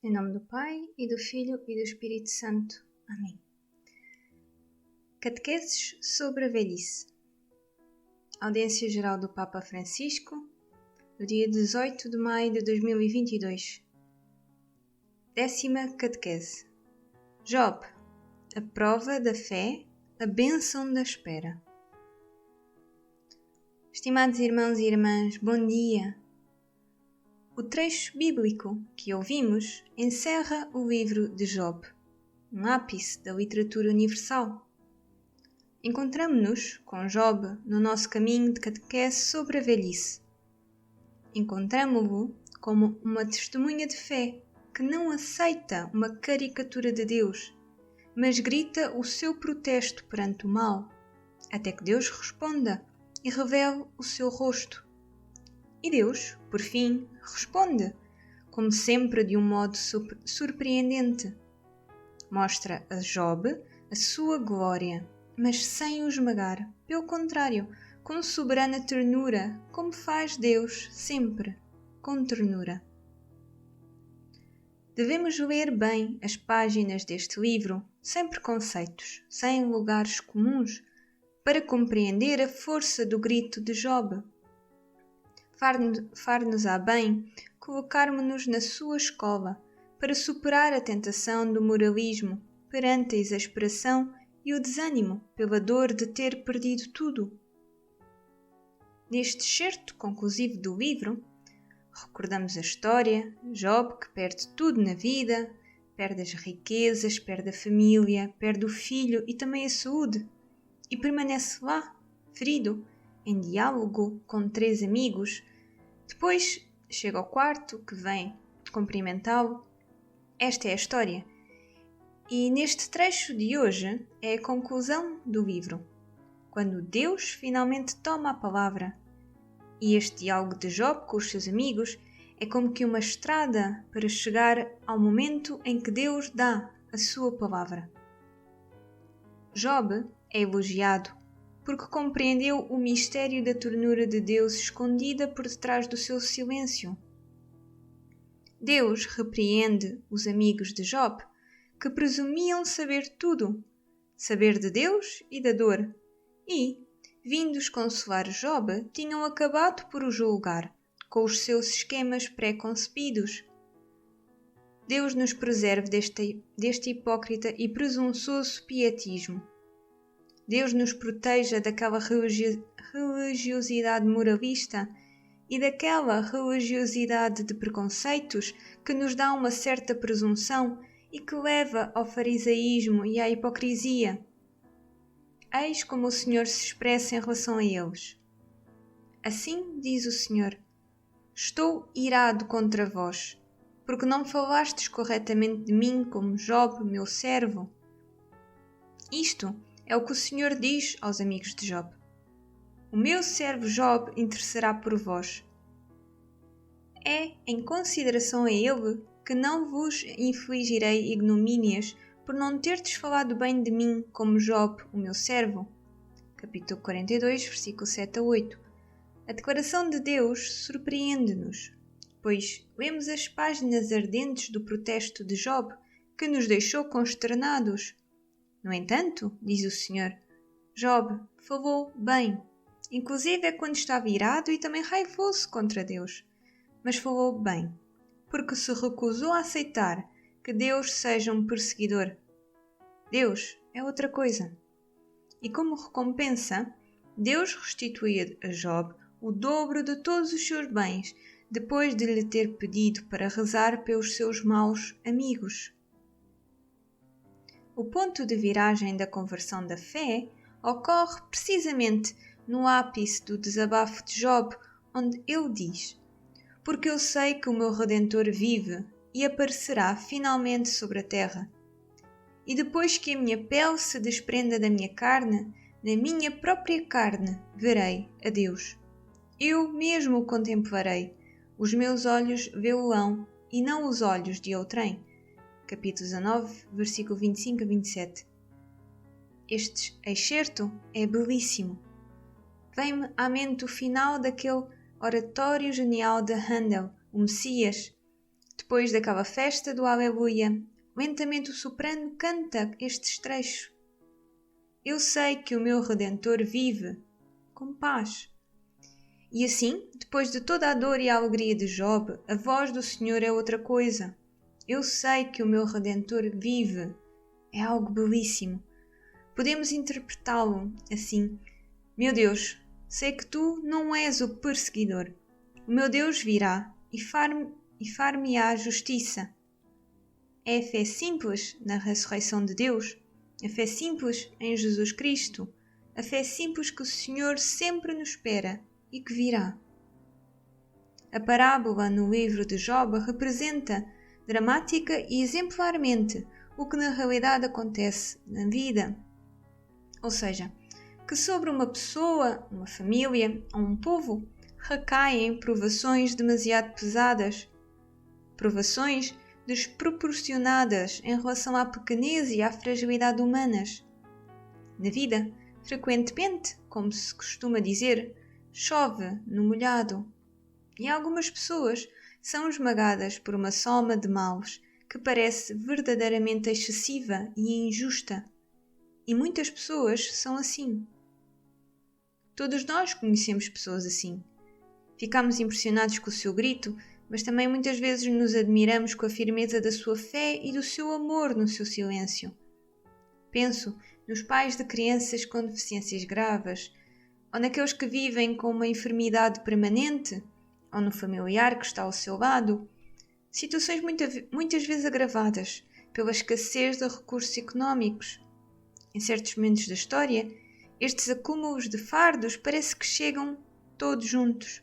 Em nome do Pai, e do Filho, e do Espírito Santo. Amém. Catequeses sobre a velhice. Audiência Geral do Papa Francisco, no dia 18 de maio de 2022. 10ª Catequese. Job, a prova da fé, a bênção da espera. Estimados irmãos e irmãs, bom dia! O trecho bíblico que ouvimos encerra o livro de Job, um ápice da literatura universal. Encontramo-nos com Job no nosso caminho de catequese sobre a velhice. Encontramo-lo como uma testemunha de fé que não aceita uma caricatura de Deus, mas grita o seu protesto perante o mal, até que Deus responda e revele o seu rosto. E Deus, por fim, responde, como sempre de um modo surpreendente. Mostra a Job a sua glória, mas sem o esmagar, pelo contrário, com soberana ternura, como faz Deus sempre, com ternura. Devemos ler bem as páginas deste livro, sem preconceitos, sem lugares comuns, para compreender a força do grito de Job. Far-nos-á bem colocarmos-nos na sua escola para superar a tentação do moralismo perante a exasperação e o desânimo pela dor de ter perdido tudo. Neste excerto conclusivo do livro, recordamos a história de Job que perde tudo na vida, perde as riquezas, perde a família, perde o filho e também a saúde, e permanece lá, ferido, em diálogo com 3 amigos. Depois chega ao quarto, que vem cumprimentá-lo. Esta é a história. E neste trecho de hoje é a conclusão do livro, quando Deus finalmente toma a palavra. E este diálogo de Job com os seus amigos é como que uma estrada para chegar ao momento em que Deus dá a sua palavra. Job é elogiado porque compreendeu o mistério da ternura de Deus escondida por detrás do seu silêncio. Deus repreende os amigos de Job, que presumiam saber tudo, saber de Deus e da dor, e, vindos consolar Job, tinham acabado por o julgar, com os seus esquemas pré-concebidos. Deus nos preserve deste hipócrita e presunçoso pietismo. Deus nos proteja daquela religiosidade moralista e daquela religiosidade de preconceitos que nos dá uma certa presunção e que leva ao farisaísmo e à hipocrisia. Eis como o Senhor se expressa em relação a eles. Assim diz o Senhor: estou irado contra vós, porque não falastes corretamente de mim como Job, meu servo. Isto é o que o Senhor diz aos amigos de Job. O meu servo Job intercederá por vós. É em consideração a ele que não vos infligirei ignomínias por não terdes falado bem de mim como Job, o meu servo. Capítulo 42, versículo 7 a 8. A declaração de Deus surpreende-nos, pois lemos as páginas ardentes do protesto de Job que nos deixou consternados. No entanto, diz o Senhor, Job falou bem, inclusive é quando estava irado e também raivoso contra Deus, mas falou bem, porque se recusou a aceitar que Deus seja um perseguidor. Deus é outra coisa. E como recompensa, Deus restituía a Job o dobro de todos os seus bens, depois de lhe ter pedido para rezar pelos seus maus amigos. O ponto de viragem da conversão da fé ocorre precisamente no ápice do desabafo de Job, onde ele diz: porque eu sei que o meu Redentor vive e aparecerá finalmente sobre a terra. E depois que a minha pele se desprenda da minha carne, na minha própria carne verei a Deus. Eu mesmo o contemplarei, os meus olhos vê-lo-ão e não os olhos de outrem. Capítulo 19, versículo 25 a 27. Este excerto é belíssimo. Vem-me à mente o final daquele oratório genial de Handel, o Messias, Depois daquela festa do Aleluia, lentamente o soprano canta estes trechos. Eu sei que o meu Redentor vive, com paz. E assim, depois de toda a dor e a alegria de Job, a voz do Senhor é outra coisa. Eu sei que o meu Redentor vive. É algo belíssimo. Podemos interpretá-lo assim. Meu Deus, sei que tu não és o perseguidor. O meu Deus virá e far-me-á justiça. É a fé simples na ressurreição de Deus, a fé simples em Jesus Cristo, a fé simples que o Senhor sempre nos espera e que virá. A parábola no livro de Job representa dramática e exemplarmente o que na realidade acontece na vida. Ou seja, que sobre uma pessoa, uma família ou um povo recaem provações demasiado pesadas, provações desproporcionadas em relação à pequenez e à fragilidade humanas. Na vida, frequentemente, como se costuma dizer, chove no molhado. E algumas pessoas são esmagadas por uma soma de males que parece verdadeiramente excessiva e injusta. E muitas pessoas são assim. Todos nós conhecemos pessoas assim. Ficamos impressionados com o seu grito, mas também muitas vezes nos admiramos com a firmeza da sua fé e do seu amor no seu silêncio. Penso nos pais de crianças com deficiências graves, ou naqueles que vivem com uma enfermidade permanente, ou no familiar que está ao seu lado, situações muitas vezes agravadas pela escassez de recursos económicos. Em certos momentos da história, estes acúmulos de fardos parece que chegam todos juntos.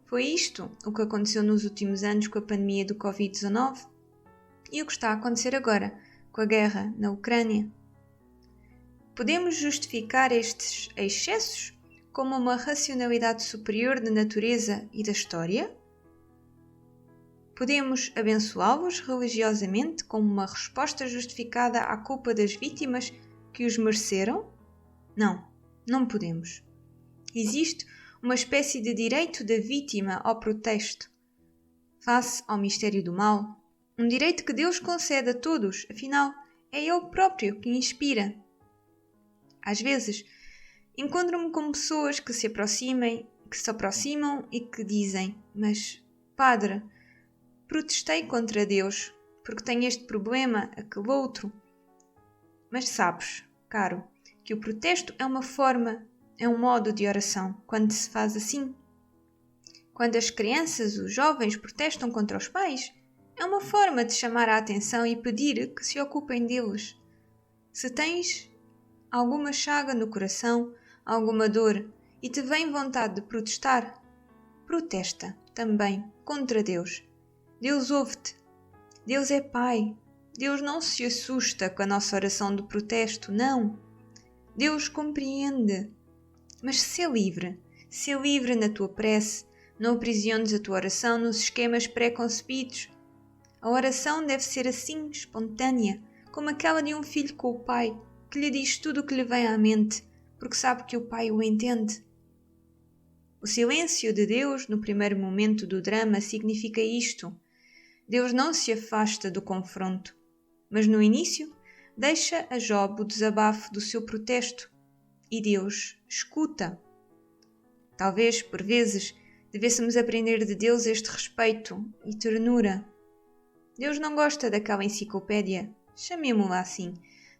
Foi isto o que aconteceu nos últimos anos com a pandemia do Covid-19 e o que está a acontecer agora com a guerra na Ucrânia. Podemos justificar estes excessos como uma racionalidade superior da natureza e da história? Podemos abençoá-los religiosamente como uma resposta justificada à culpa das vítimas que os mereceram? Não, não podemos. Existe uma espécie de direito da vítima ao protesto, face ao mistério do mal, um direito que Deus concede a todos, afinal, é Ele próprio que inspira. Às vezes, encontro-me com pessoas que se aproximam e que dizem: mas, Padre, protestei contra Deus, porque tenho este problema, aquele outro. Mas sabes, caro, que o protesto é um modo de oração, quando se faz assim. Quando as crianças, os jovens protestam contra os pais, é uma forma de chamar a atenção e pedir que se ocupem deles. Se tens alguma chaga no coração, alguma dor e te vem vontade de protestar, protesta também contra Deus. Deus ouve-te. Deus é Pai. Deus não se assusta com a nossa oração de protesto, não. Deus compreende. Mas sê livre na tua prece, não aprisiones a tua oração nos esquemas pré-concebidos. A oração deve ser assim, espontânea, como aquela de um filho com o pai, que lhe diz tudo o que lhe vem à mente, porque sabe que o pai o entende. O silêncio de Deus no primeiro momento do drama significa isto. Deus não se afasta do confronto, mas no início deixa a Job o desabafo do seu protesto e Deus escuta. Talvez, por vezes, devêssemos aprender de Deus este respeito e ternura. Deus não gosta daquela enciclopédia, chamemo-la assim,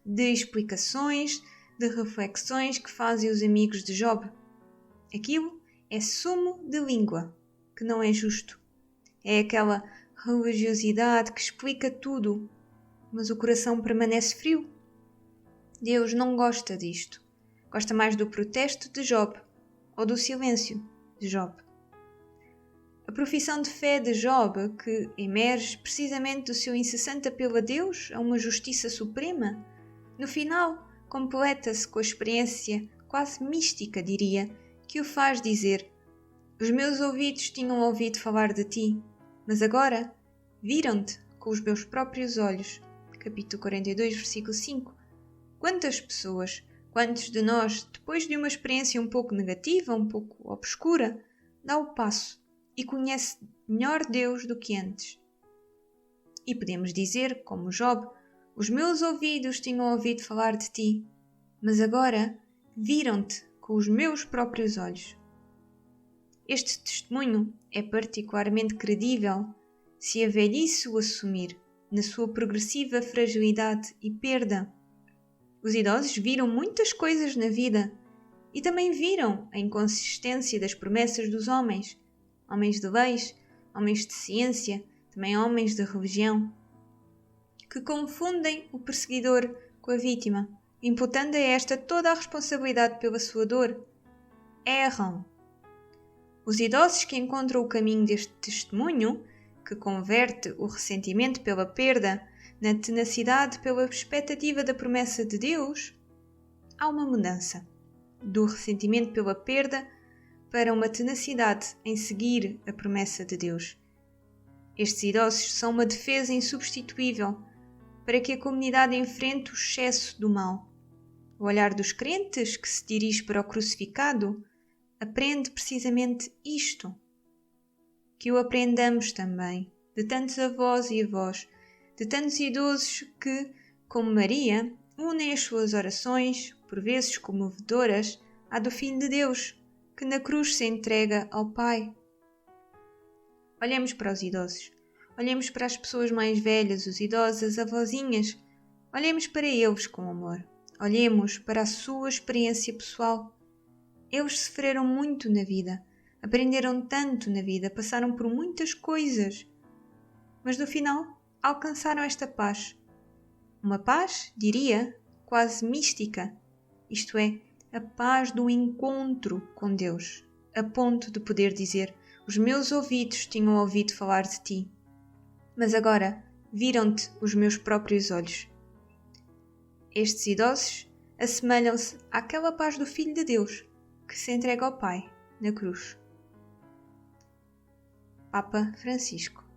de explicações, de reflexões que fazem os amigos de Job. Aquilo é sumo de língua, que não é justo. É aquela religiosidade que explica tudo, mas o coração permanece frio. Deus não gosta disto. Gosta mais do protesto de Job, ou do silêncio de Job. A profissão de fé de Job, que emerge precisamente do seu incessante apelo a Deus, a uma justiça suprema, no final completa-se com a experiência quase mística, diria, que o faz dizer: os meus ouvidos tinham ouvido falar de ti, mas agora viram-te com os meus próprios olhos. Capítulo 42, versículo 5. Quantas pessoas, quantos de nós, depois de uma experiência um pouco negativa, um pouco obscura, dá o passo e conhece melhor Deus do que antes? E podemos dizer, como Job, os meus ouvidos tinham ouvido falar de ti, mas agora viram-te com os meus próprios olhos. Este testemunho é particularmente credível se a velhice o assumir, na sua progressiva fragilidade e perda. Os idosos viram muitas coisas na vida e também viram a inconsistência das promessas dos homens de leis, homens de ciência, também homens de religião, que confundem o perseguidor com a vítima, imputando a esta toda a responsabilidade pela sua dor. Erram. Os idosos que encontram o caminho deste testemunho, que converte o ressentimento pela perda na tenacidade pela expectativa da promessa de Deus, há uma mudança do ressentimento pela perda para uma tenacidade em seguir a promessa de Deus. Estes idosos são uma defesa insubstituível para que a comunidade enfrente o excesso do mal. O olhar dos crentes que se dirige para o crucificado aprende precisamente isto. Que o aprendamos também, de tantos avós e avós, de tantos idosos que, como Maria, unem as suas orações, por vezes comovedoras, à do Filho de Deus, que na cruz se entrega ao Pai. Olhemos para os idosos, olhemos para as pessoas mais velhas, os idosos, as avózinhas, olhemos para eles com amor, olhemos para a sua experiência pessoal. Eles sofreram muito na vida, aprenderam tanto na vida, passaram por muitas coisas, mas no final alcançaram esta paz. Uma paz, diria, quase mística, isto é, a paz do encontro com Deus, a ponto de poder dizer: os meus ouvidos tinham ouvido falar de ti, mas agora viram-te os meus próprios olhos. Estes idosos assemelham-se àquela paz do Filho de Deus que se entrega ao Pai na cruz. Papa Francisco.